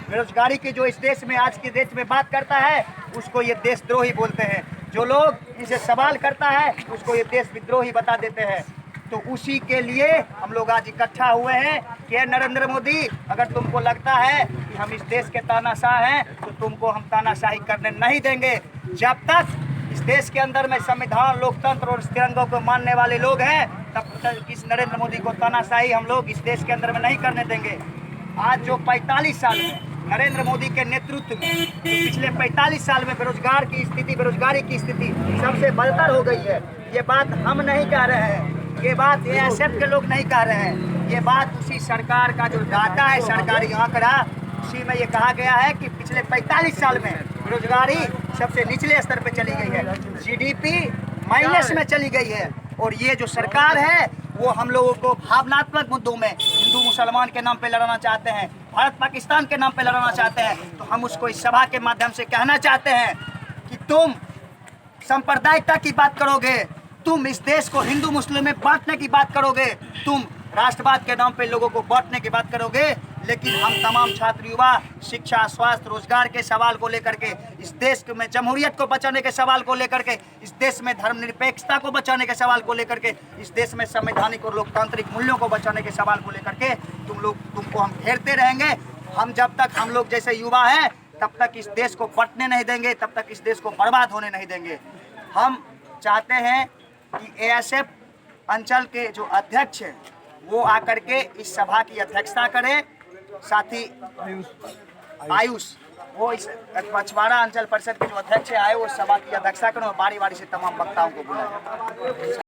बेरोजगारी की जो इस देश में आज के देश में बात करता है उसको ये देशद्रोही बोलते हैं। जो लोग इसे सवाल करता है उसको ये देश विद्रोही बता देते हैं। तो उसी के लिए हम लोग आज इकट्ठा हुए हैं कि नरेंद्र मोदी, अगर तुमको लगता है कि हम इस देश के तानाशाह हैं तो तुमको हम तानाशाही करने नहीं देंगे। जब तक इस देश के अंदर में संविधान, लोकतंत्र और तिरंगों को मानने वाले लोग हैं तब तक इस नरेंद्र मोदी को तानाशाही हम लोग इस देश के अंदर में नहीं करने देंगे। आज जो 45 साल में नरेंद्र मोदी के नेतृत्व में पिछले 45 साल में बेरोजगारी की स्थिति सबसे बदतर हो गई है, ये बात हम नहीं कह रहे हैं, ये बात एएसएफ के लोग नहीं कह रहे हैं, ये बात उसी सरकार का जो डाटा है, सरकारी आंकड़ा, उसी में ये कहा गया है कि पिछले 45 साल में बेरोजगारी सबसे निचले स्तर पर चली गई है, जीडीपी माइनस में चली गई है। और ये जो सरकार है वो हम लोगों को भावनात्मक मुद्दों में हिंदू मुसलमान के नाम पे लड़ाना चाहते हैं, भारत पाकिस्तान के नाम पे लड़ाना चाहते हैं। तो हम उसको इस सभा के माध्यम से कहना चाहते हैं कि तुम सांप्रदायिकता की बात करोगे, तुम इस देश को हिंदू मुस्लिम में बांटने की बात करोगे, तुम राष्ट्रवाद के नाम पे लोगों को बांटने की बात करोगे, लेकिन हम तमाम छात्र युवा शिक्षा, स्वास्थ्य, रोजगार के सवाल को लेकर के, इस देश में जमहूरियत को बचाने के सवाल को लेकर के, इस देश में धर्मनिरपेक्षता को बचाने के सवाल को लेकर के, इस देश में संवैधानिक और लोकतांत्रिक मूल्यों को बचाने के सवाल को लेकर के तुमको हम घेरते रहेंगे। हम जब तक हम लोग जैसे युवा हैं तब तक इस देश को बंटने नहीं देंगे, तब तक इस देश को बर्बाद होने नहीं देंगे। हम चाहते हैं कि एएसएफ अंचल के जो अध्यक्ष हैं वो आकर के इस सभा की अध्यक्षता करें, साथी आयुष वो इस पचवाड़ा अंचल परिषद के जो अध्यक्ष आए वो सभा की अध्यक्षता करें और बारी बारी से तमाम वक्ताओं को बुलाएं।